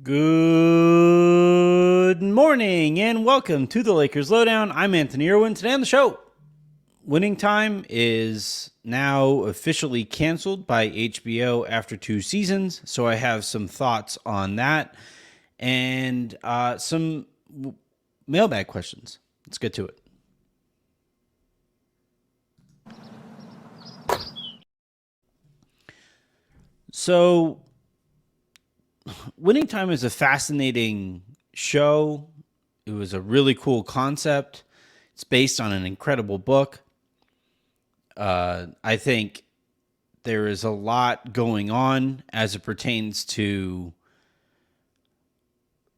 Good morning and welcome to the Lakers Lowdown. I'm Anthony Irwin. Today on the show, Winning Time is now officially canceled by HBO after 2 seasons. So I have some thoughts on that and some mailbag questions. Let's get to it. So, Winning Time is a fascinating show. It was a really cool concept. It's based on an incredible book. I think there is a lot going on as it pertains to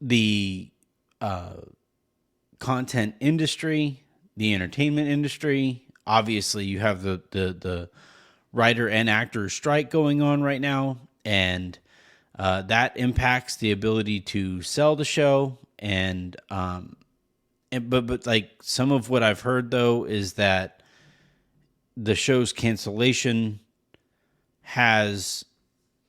the content industry, the entertainment industry. Obviously, you have the writer and actor strike going on right now, and that impacts the ability to sell the show. But like some of what I've heard though is that the show's cancellation has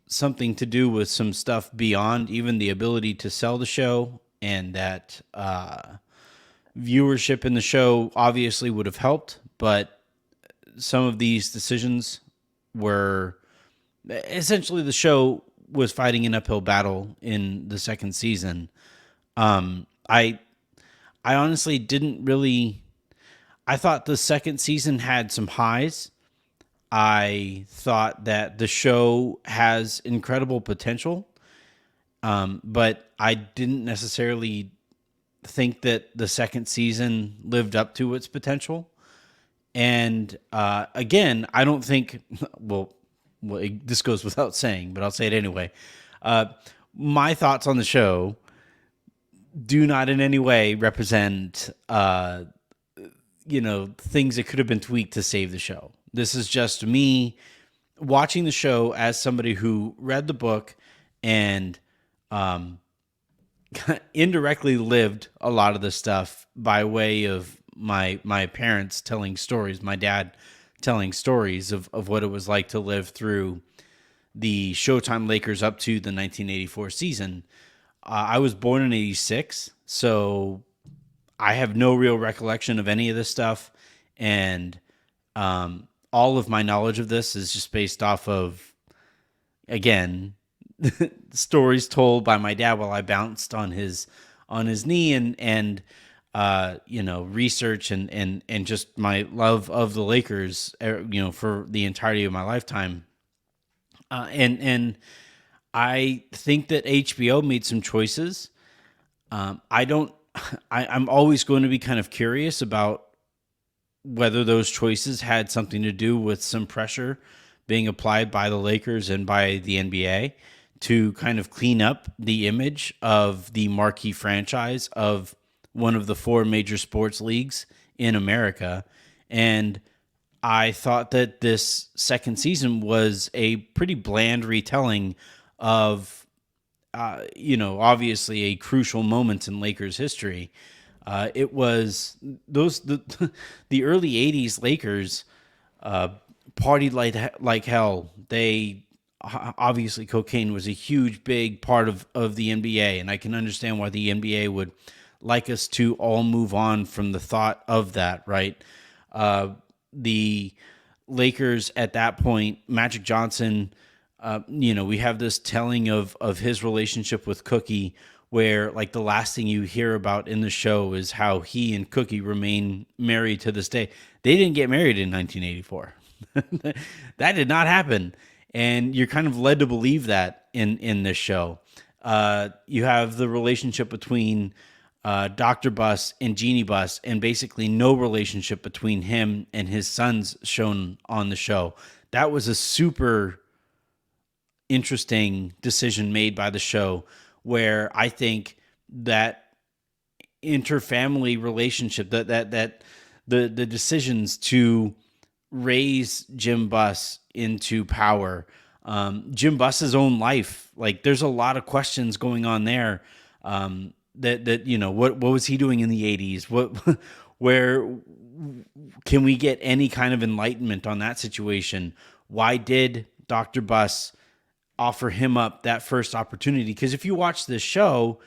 something to do with some stuff beyond even the ability to sell the show, and that viewership in the show obviously would have helped, but some of these decisions were essentially the show was fighting an uphill battle in the second season. I honestly didn't really. I thought the second season had some highs. I thought that the show has incredible potential, but I didn't necessarily think that the second season lived up to its potential. And again, I don't think, this goes without saying, but I'll say it anyway. Uh, my thoughts on the show do not in any way represent, things that could have been tweaked to save the show. This is just me watching the show as somebody who read the book and indirectly lived a lot of the stuff by way of my parents telling stories, my dad telling stories of what it was like to live through the Showtime Lakers up to the 1984 season. I was born in 86, so I have no real recollection of any of this stuff. And all of my knowledge of this is just based off of, again, stories told by my dad while I bounced on his knee, and research and just my love of the Lakers, for the entirety of my lifetime. And I think that HBO made some choices. I don't. I'm always going to be kind of curious about whether those choices had something to do with some pressure being applied by the Lakers and by the NBA to kind of clean up the image of the marquee franchise of one of the four major sports leagues in America. And I thought that this second season was a pretty bland retelling of, obviously a crucial moment in Lakers history. It was the early '80s Lakers partied like hell. They obviously cocaine was a huge big part of the NBA, and I can understand why the NBA would like us to all move on from the thought of that. Right, the Lakers at that point, Magic Johnson. We have this telling of his relationship with Cookie, where like the last thing you hear about in the show is how he and Cookie remain married to this day. They didn't get married in 1984. That did not happen, and you're kind of led to believe that in this show. You have the relationship between Dr. Bus and Jeannie Bus, and basically no relationship between him and his sons shown on the show. That was a super interesting decision made by the show, where I think that interfamily relationship, that the decisions to raise Jim Buss into power, Jim Buss's own life, like there's a lot of questions going on there. What was he doing in the '80s? Where can we get any kind of enlightenment on that situation? Why did Dr. Buss offer him up that first opportunity. Because if you watch this show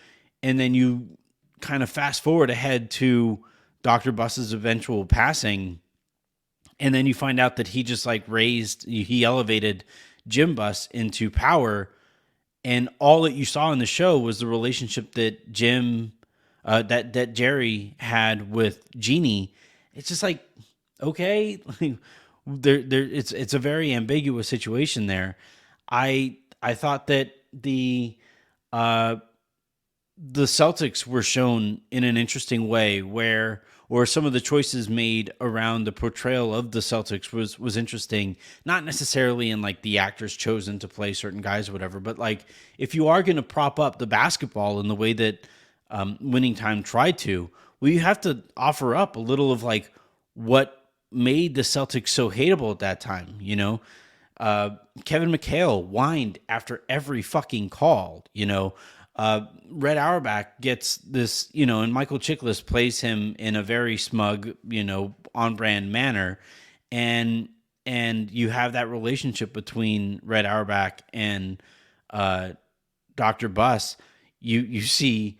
and then you kind of fast forward ahead to Dr. Buss's eventual passing, and then you find out that he just like he elevated Jim Buss into power, and all that you saw in the show was the relationship that that Jerry had with Jeannie. It's just like, okay, like, it's a very ambiguous situation there. I thought that uh, the Celtics were shown in an interesting way or some of the choices made around the portrayal of the Celtics was interesting. Not necessarily in like the actors chosen to play certain guys or whatever, but like if you are going to prop up the basketball in the way that Winning Time tried to, well, you have to offer up a little of like what made the Celtics so hateable at that time. Kevin McHale whined after every fucking call. Red Auerbach gets this, and Michael Chiklis plays him in a very smug, on brand manner. And you have that relationship between Red Auerbach and Dr. Buss. You see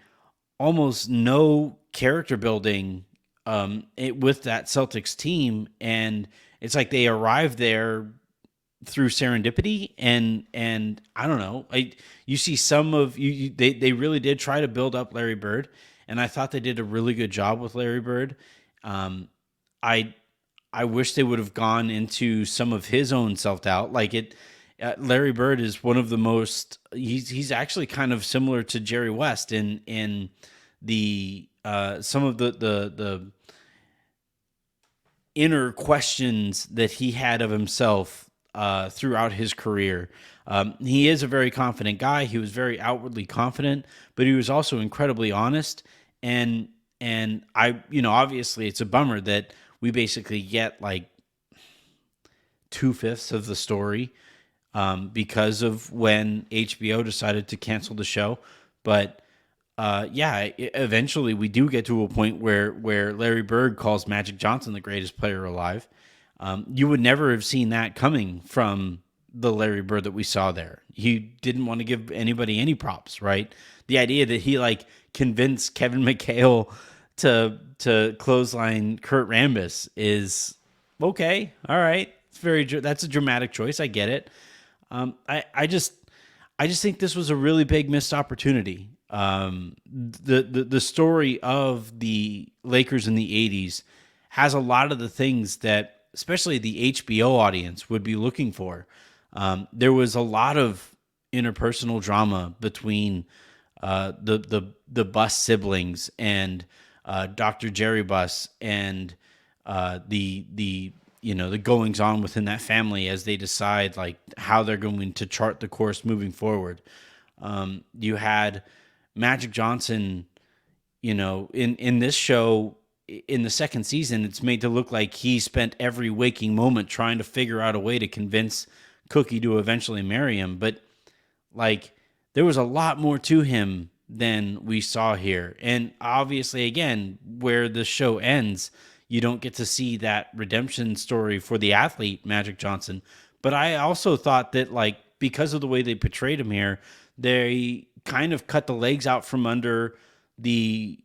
almost no character building with that Celtics team. And it's like they arrive there through serendipity, and I don't know. You see some of they really did try to build up Larry Bird, and I thought they did a really good job with Larry Bird. I wish they would have gone into some of his own self doubt. Larry Bird is one of the most. He's actually kind of similar to Jerry West in the some of the inner questions that he had of himself throughout his career. He is a very confident guy. He was very outwardly confident, but he was also incredibly honest. And obviously it's a bummer that we basically get like 2/5 of the story because of when HBO decided to cancel the show. But eventually we do get to a point where Larry Bird calls Magic Johnson the greatest player alive. You would never have seen that coming from the Larry Bird that we saw there. He didn't want to give anybody any props, right? The idea that he like convinced Kevin McHale to clothesline Kurt Rambis is okay. All right, that's a dramatic choice. I get it. I just think this was a really big missed opportunity. The story of the Lakers in the '80s has a lot of the things that especially the HBO audience would be looking for. There was a lot of interpersonal drama between the Buss siblings and Dr. Jerry Buss and the goings on within that family as they decide like how they're going to chart the course moving forward. You had Magic Johnson, in this show. In the second season, it's made to look like he spent every waking moment trying to figure out a way to convince Cookie to eventually marry him. But like, there was a lot more to him than we saw here. And obviously, again, where the show ends, you don't get to see that redemption story for the athlete, Magic Johnson. But I also thought that, like, because of the way they portrayed him here, they kind of cut the legs out from under the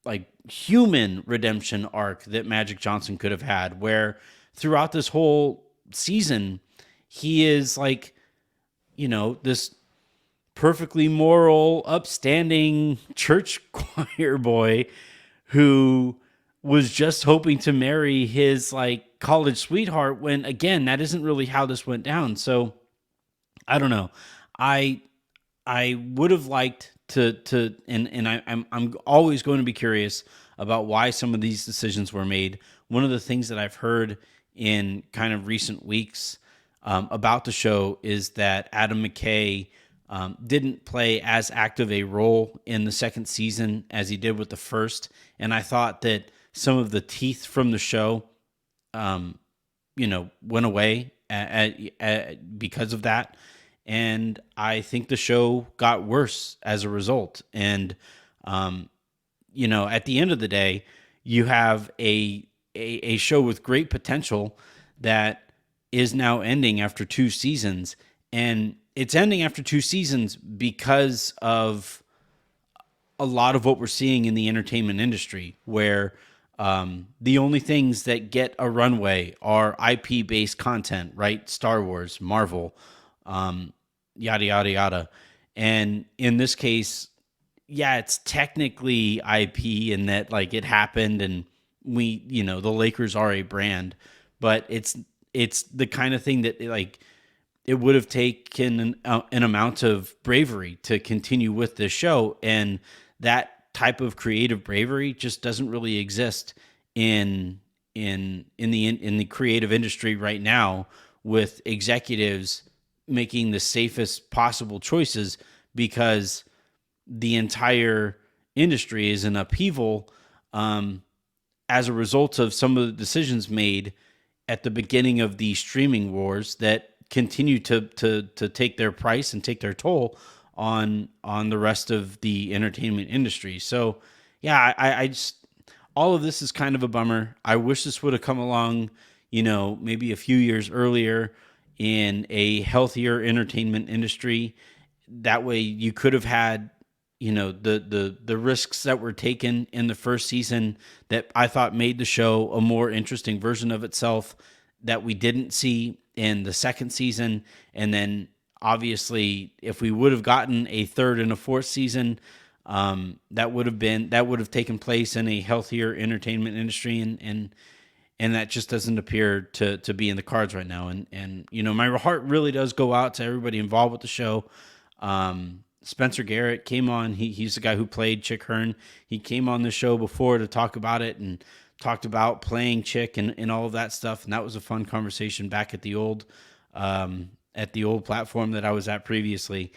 like human redemption arc that Magic Johnson could have had, where throughout this whole season, he is like, this perfectly moral, upstanding church choir boy who was just hoping to marry his like college sweetheart when again, that isn't really how this went down. So I don't know. I would have liked I'm always going to be curious about why some of these decisions were made. One of the things that I've heard in kind of recent weeks about the show is that Adam McKay didn't play as active a role in the second season as he did with the first, and I thought that some of the teeth from the show, went away because of that. And I think the show got worse as a result. And, at the end of the day, you have a show with great potential that is now ending after 2 seasons. And it's ending after 2 seasons because of a lot of what we're seeing in the entertainment industry, where the only things that get a runway are IP based content, right? Star Wars, Marvel, yada, yada, yada. And in this case, yeah, it's technically IP in that like it happened and the Lakers are a brand, but it's the kind of thing that like it would have taken an amount of bravery to continue with this show, and that type of creative bravery just doesn't really exist in the creative industry right now, with executives making the safest possible choices because the entire industry is in upheaval as a result of some of the decisions made at the beginning of the streaming wars that continue to take their price and take their toll on the rest of the entertainment industry. So yeah, I just, all of this is kind of a bummer. I wish this would have come along, maybe a few years earlier in a healthier entertainment industry. That way you could have had, the risks that were taken in the first season that I thought made the show a more interesting version of itself that we didn't see in the second season. And then obviously if we would have gotten a third and a fourth season, that would have taken place in a healthier entertainment industry, and that just doesn't appear to be in the cards right now. And my heart really does go out to everybody involved with the show. Spencer Garrett came on. He's the guy who played Chick Hearn. He came on the show before to talk about it and talked about playing Chick and all of that stuff. And that was a fun conversation back at the old platform that I was at previously.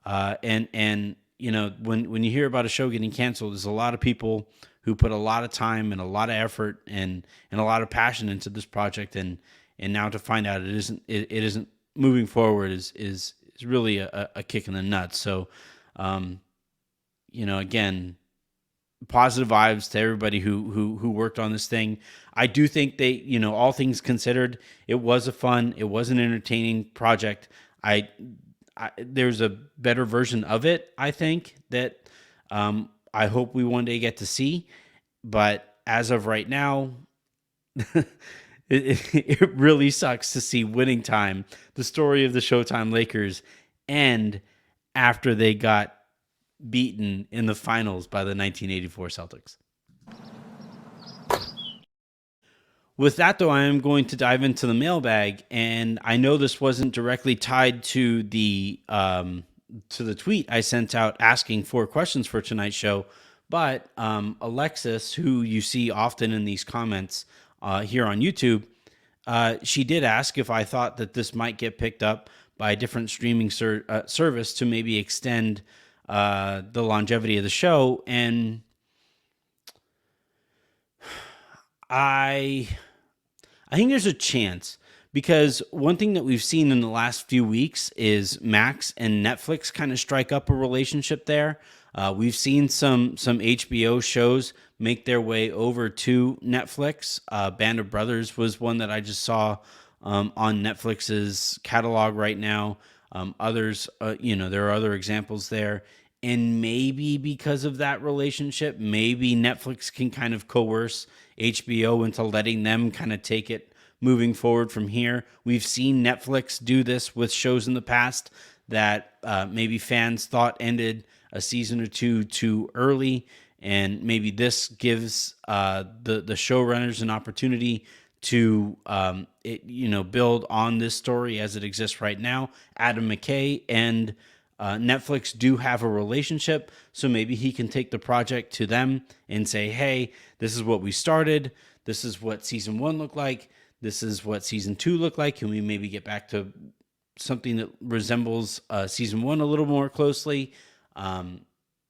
And when you hear about a show getting canceled, there's a lot of people who put a lot of time and a lot of effort and a lot of passion into this project, and now to find out it isn't moving forward is really a kick in the nuts. So, again, positive vibes to everybody who worked on this thing. I do think they, all things considered, it was an entertaining project. There's a better version of it, I think, that I hope we one day get to see. But as of right now, it really sucks to see Winning Time, the story of the Showtime Lakers, end after they got beaten in the finals by the 1984 Celtics. With that, though, I am going to dive into the mailbag, and I know this wasn't directly tied to the tweet I sent out asking for questions for tonight's show, but Alexis, who you see often in these comments here on YouTube, she did ask if I thought that this might get picked up by a different streaming service to maybe extend the longevity of the show, and I think there's a chance, because one thing that we've seen in the last few weeks is Max and Netflix kind of strike up a relationship there. We've seen some HBO shows make their way over to Netflix. Band of Brothers was one that I just saw on Netflix's catalog right now. Others, there are other examples there. And maybe because of that relationship, maybe Netflix can kind of coerce HBO into letting them kind of take it moving forward from here. We've seen Netflix do this with shows in the past that maybe fans thought ended a season or two too early, and maybe this gives the showrunners an opportunity to build on this story as it exists right now. Adam McKay and Netflix do have a relationship, so maybe he can take the project to them and say, hey, this is what we started. This is what season 1 looked like. This is what season 2 looked like. Can we maybe get back to something that resembles season 1 a little more closely? And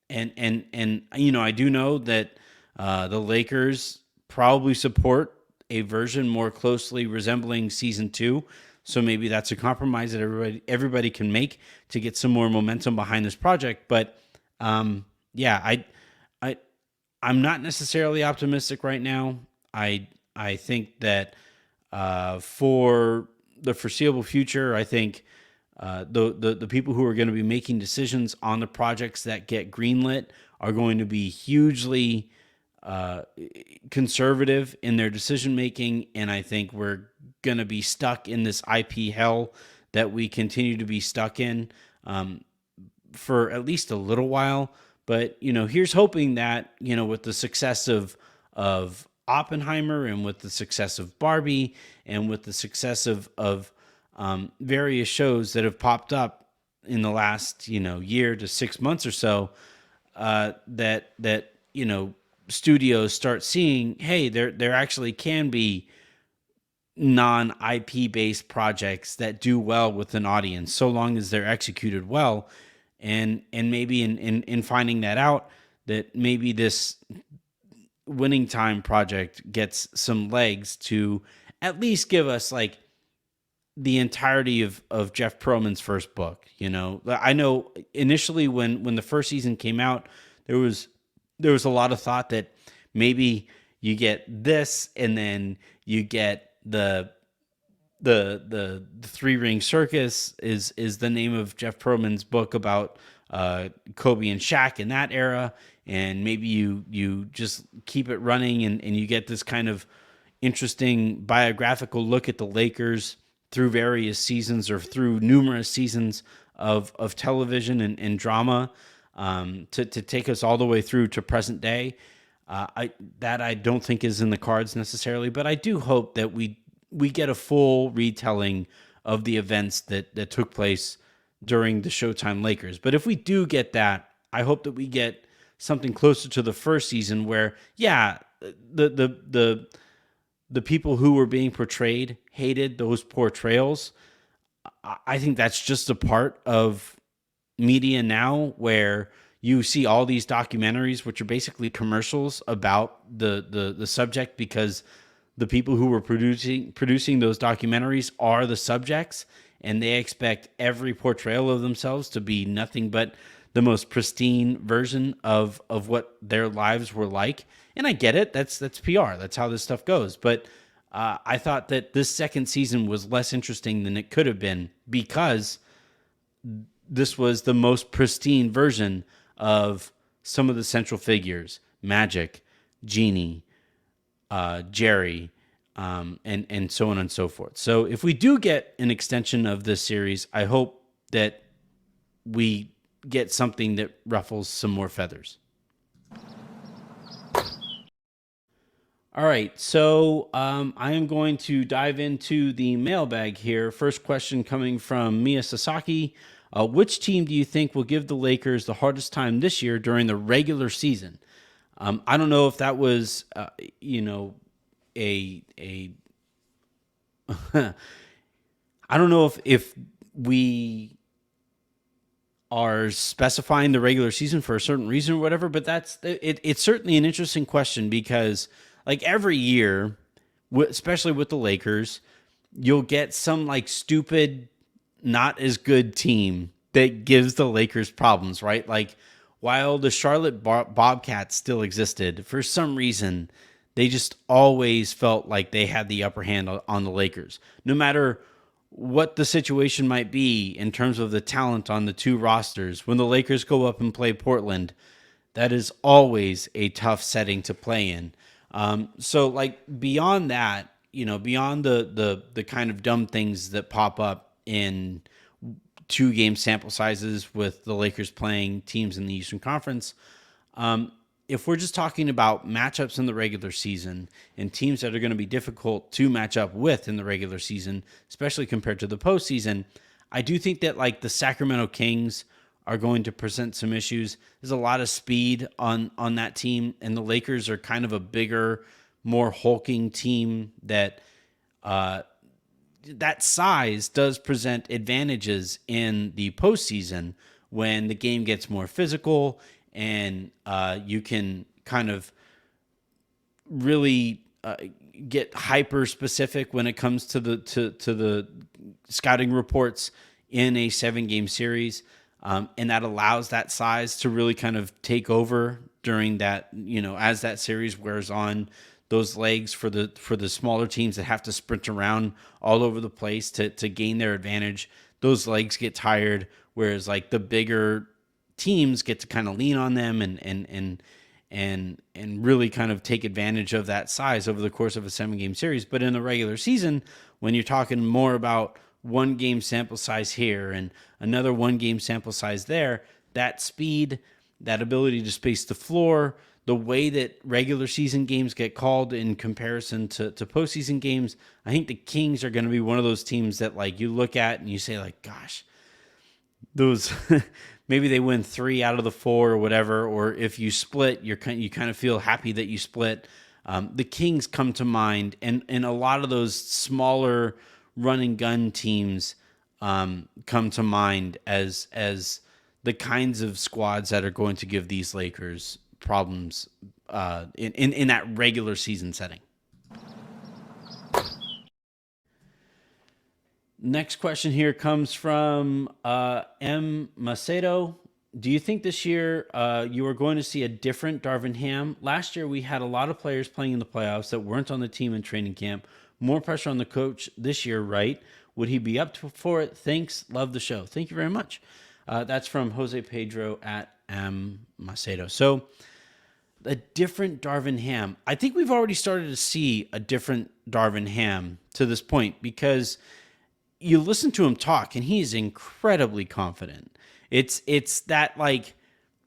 I do know that the Lakers probably support a version more closely resembling season 2. So maybe that's a compromise that everybody can make to get some more momentum behind this project. But I'm not necessarily optimistic right now. I think that for the foreseeable future, I think the people who are going to be making decisions on the projects that get greenlit are going to be hugely uh, conservative in their decision making, and I think we're going to be stuck in this IP hell that we continue to be stuck in for at least a little while. But here's hoping that with the success of Oppenheimer, and with the success of Barbie, and with the success of various shows that have popped up in the last year to 6 months or so, that studios start seeing, hey, there actually can be non IP based projects that do well with an audience, so long as they're executed well. And maybe in finding that out, that maybe this Winning Time project gets some legs to at least give us like the entirety of Jeff Pearlman's first book. I know initially when the first season came out, there was a lot of thought that maybe you get this, and then you get the Three Ring Circus is the name of Jeff Pearlman's book about Kobe and Shaq in that era, and maybe you just keep it running, and you get this kind of interesting biographical look at the Lakers through various seasons, or through numerous seasons of television and drama, to take us all the way through to present day. I don't think is in the cards necessarily, but I do hope that we get a full retelling of the events that took place during the Showtime Lakers. But if we do get that, I hope that we get something closer to the first season, where the people who were being portrayed hated those portrayals. I think that's just a part of media now, where you see all these documentaries, which are basically commercials about the subject, because the people who were producing those documentaries are the subjects, and they expect every portrayal of themselves to be nothing but the most pristine version of what their lives were like. And I get it. That's PR. That's how this stuff goes. But I thought that this second season was less interesting than it could have been, because this was the most pristine version of some of the central figures: Magic, Jeannie, Jerry, and so on and so forth. So if we do get an extension of this series, I hope that we get something that ruffles some more feathers. All right, so I am going to dive into the mailbag here. First question coming from Mia Sasaki. Which team do you think will give the Lakers the hardest time this year during the regular season? I don't know if that was, a I don't know if we are specifying the regular season for a certain reason or whatever, but it's certainly an interesting question, because like every year, especially with the Lakers, you'll get some like stupid, not as good team that gives the Lakers problems, right? Like, while the Charlotte Bobcats still existed, for some reason, they just always felt like they had the upper hand on the Lakers. No matter what the situation might be in terms of the talent on the two rosters, when the Lakers go up and play Portland, that is always a tough setting to play in. So like beyond that, beyond the kind of dumb things that pop up in 2-game sample sizes with the Lakers playing teams in the Eastern Conference, if we're just talking about matchups in the regular season and teams that are going to be difficult to match up with in the regular season, especially compared to the postseason, I do think that like the Sacramento Kings are going to present some issues. There's a lot of speed on that team, and the Lakers are kind of a bigger, more hulking team that that size does present advantages in the postseason when the game gets more physical, and you can kind of really get hyper specific when it comes to the scouting reports in a 7-game series, and that allows that size to really kind of take over during that, as that series wears on. Those legs for the smaller teams that have to sprint around all over the place to gain their advantage. those legs get tired, whereas like the bigger teams get to kind of lean on them and really kind of take advantage of that size over the course of a 7-game series. But in the regular season, when you're talking more about 1-game sample size here and another 1-game sample size there, that speed, that ability to space the floor, the way that regular season games get called in comparison to postseason games, I think the Kings are going to be one of those teams that like you look at and you say like, gosh, those maybe they win 3 out of the 4 or whatever, or if you split, you kind of feel happy that you split. The Kings come to mind, and a lot of those smaller run and gun teams come to mind as the kinds of squads that are going to give these Lakers problems in that regular season setting. Next question here comes from M. Macedo. Do you think this year you are going to see a different Darvin Ham? Last year we had a lot of players playing in the playoffs that weren't on the team in training camp. More pressure on the coach this year, right? Would he be up for it? Thanks. Love the show. Thank you very much. That's from Jose Pedro at M. Macedo. So a different Darvin Ham. I think we've already started to see a different Darvin Ham to this point because you listen to him talk and he's incredibly confident. It's that like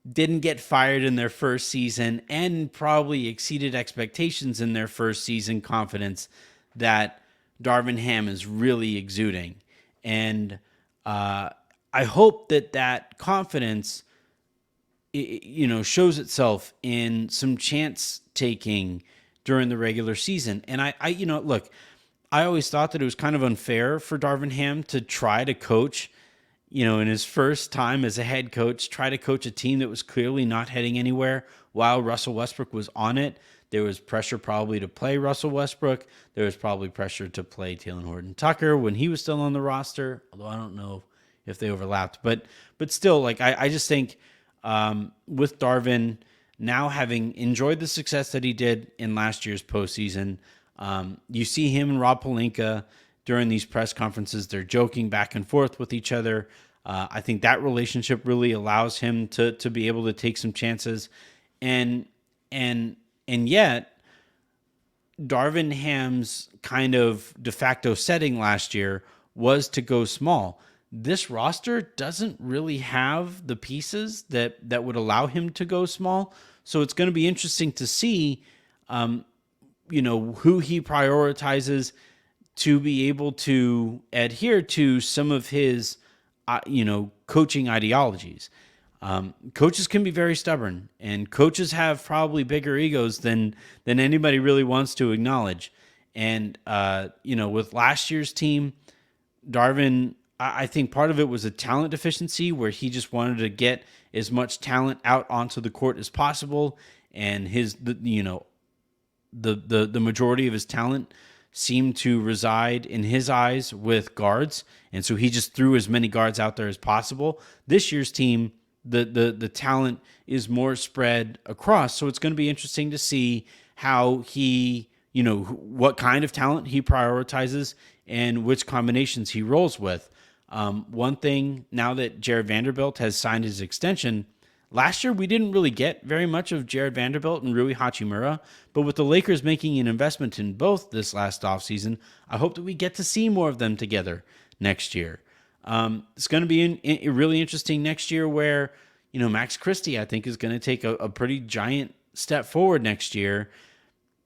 didn't get fired in their first season and probably exceeded expectations in their first season confidence that Darvin Ham is really exuding. And I hope that confidence shows itself in some chance taking during the regular season. And I look, I always thought that it was kind of unfair for Darvin Ham to try to coach, in his first time as a head coach, try to coach a team that was clearly not heading anywhere while Russell Westbrook was on it. There was pressure probably to play Russell Westbrook. There was probably pressure to play Talen Horton-Tucker when he was still on the roster, although I don't know if they overlapped. But still, like I just think with Darvin now having enjoyed the success that he did in last year's postseason, you see him and Rob Pelinka during these press conferences. They're joking back and forth with each other. I think that relationship really allows him to be able to take some chances. And yet, Darvin Ham's kind of de facto setting last year was to go small. This roster doesn't really have the pieces that would allow him to go small. So it's going to be interesting to see who he prioritizes to be able to adhere to some of his, coaching ideologies. Coaches can be very stubborn, and coaches have probably bigger egos than anybody really wants to acknowledge. And, with last year's team, Darvin, I think part of it was a talent deficiency where he just wanted to get as much talent out onto the court as possible. And the majority of his talent seemed to reside in his eyes with guards. And so he just threw as many guards out there as possible. This year's team, the talent is more spread across. So it's going to be interesting to see how he, what kind of talent he prioritizes and which combinations he rolls with. One thing, now that Jared Vanderbilt has signed his extension, last year we didn't really get very much of Jared Vanderbilt and Rui Hachimura, but with the Lakers making an investment in both this last offseason, I hope that we get to see more of them together next year. It's going to be really interesting next year where, Max Christie, I think, is going to take a pretty giant step forward next year.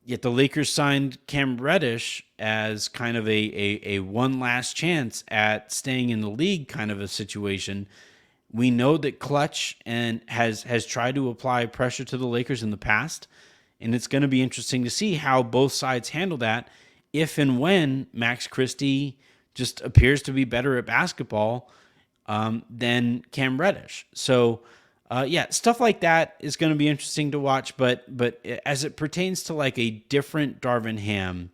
Yet the Lakers signed Cam Reddish as kind of a one last chance at staying in the league kind of a situation. We know that Clutch has tried to apply pressure to the Lakers in the past, and it's going to be interesting to see how both sides handle that if and when Max Christie just appears to be better at basketball than Cam Reddish. So, stuff like that is going to be interesting to watch. But as it pertains to like a different Darvin Ham,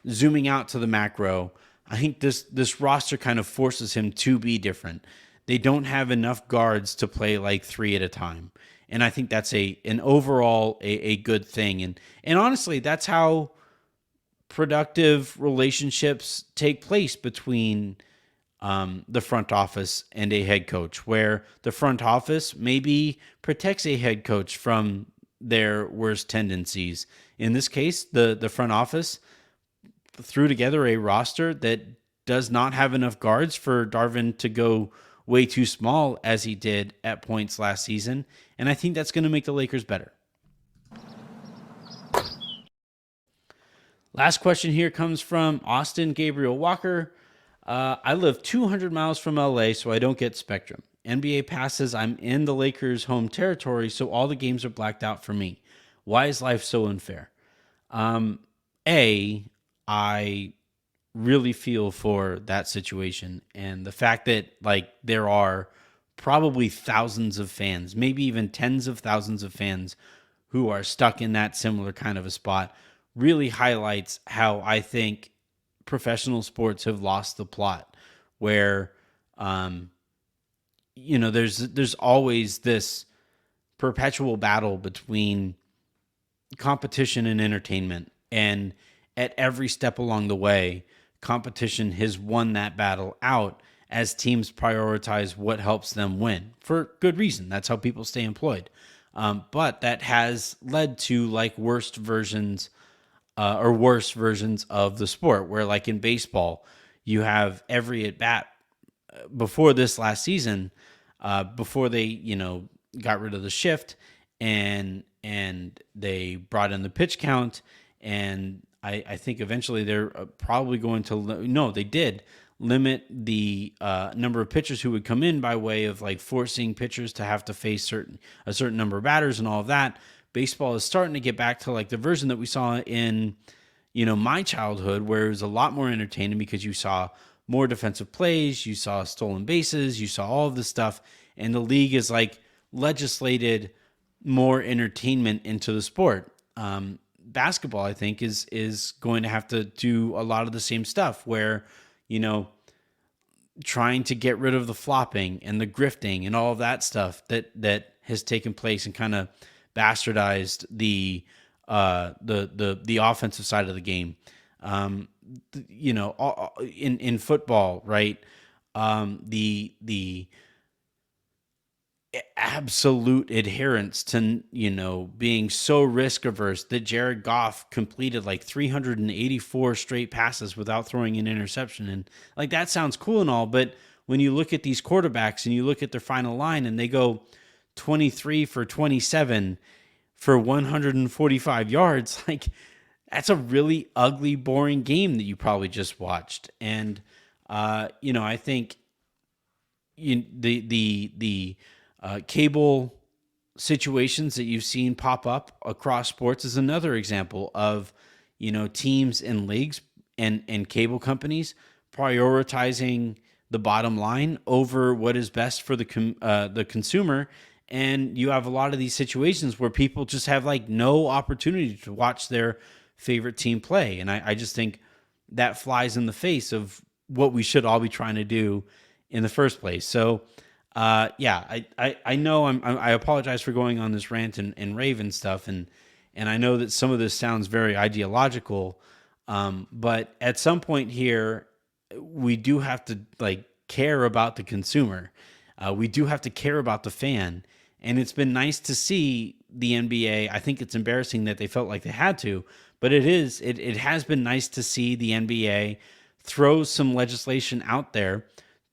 zooming out to the macro, I think this roster kind of forces him to be different. They don't have enough guards to play like 3 at a time. And I think that's an overall a good thing. And honestly, that's how productive relationships take place between the front office and a head coach, where the front office maybe protects a head coach from their worst tendencies. In this case, the front office threw together a roster that does not have enough guards for Darvin to go way too small as he did at points last season. And I think that's going to make the Lakers better. Last question here comes from Austin Gabriel Walker. I live 200 miles from LA, so I don't get Spectrum. NBA passes, I'm in the Lakers' home territory, so all the games are blacked out for me. Why is life so unfair? I really feel for that situation, and the fact that like there are probably thousands of fans, maybe even tens of thousands of fans who are stuck in that similar kind of a spot really highlights how I think professional sports have lost the plot, where there's always this perpetual battle between competition and entertainment, and at every step along the way competition has won that battle out as teams prioritize what helps them win for good reason. That's how people stay employed. But that has led to like worse versions of the sport, where like in baseball, you have every at bat before this last season, before they, got rid of the shift and they brought in the pitch count. And I think eventually they're probably going to, no, they did limit the number of pitchers who would come in by way of like forcing pitchers to have to face a certain number of batters and all of that. Baseball is starting to get back to like the version that we saw in, my childhood, where it was a lot more entertaining because you saw more defensive plays, you saw stolen bases, you saw all of this stuff, and the league is like legislated more entertainment into the sport. Basketball, I think, is going to have to do a lot of the same stuff, where, trying to get rid of the flopping and the grifting and all of that stuff that has taken place and kind of bastardized the offensive side of the game. In football, right? The absolute adherence to, being so risk averse that Jared Goff completed like 384 straight passes without throwing an interception. And like, that sounds cool and all, but when you look at these quarterbacks and you look at their final line and they go 23 for 27 for 145 yards, like that's a really ugly, boring game that you probably just watched. And, I think the cable situations that you've seen pop up across sports is another example of, teams and leagues and cable companies prioritizing the bottom line over what is best for the consumer. And you have a lot of these situations where people just have like no opportunity to watch their favorite team play. And I just think that flies in the face of what we should all be trying to do in the first place. So, I know I apologize for going on this rant and rave and stuff. And I know that some of this sounds very ideological. But at some point here, we do have to like care about the consumer. We do have to care about the fan. And it's been nice to see the NBA. I think it's embarrassing that they felt like they had to, but it has been nice to see the NBA throw some legislation out there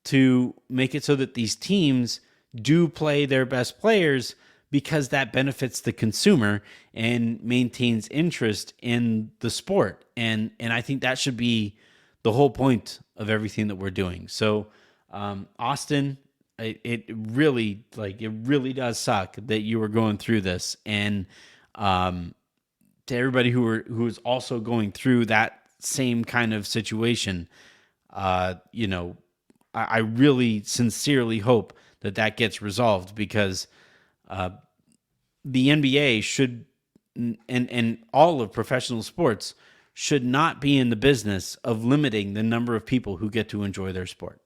to make it so that these teams do play their best players, because that benefits the consumer and maintains interest in the sport. And I think that should be the whole point of everything that we're doing. So, Austin, it really does suck that you were going through this. And to everybody who is also going through that same kind of situation, I really sincerely hope that gets resolved, because the NBA should, and all of professional sports should not be in the business of limiting the number of people who get to enjoy their sport.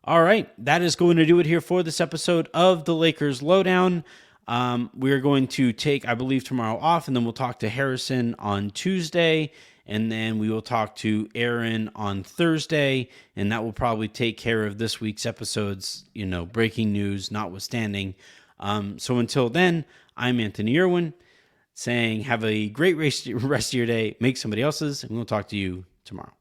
All right, that is going to do it here for this episode of the Lakers Lowdown. We are going to take, I believe, tomorrow off, and then we'll talk to Harrison on Tuesday. And then we will talk to Aaron on Thursday, and that will probably take care of this week's episodes, breaking news notwithstanding. So until then, I'm Anthony Irwin saying have a great rest of your day, make somebody else's, and we'll talk to you tomorrow.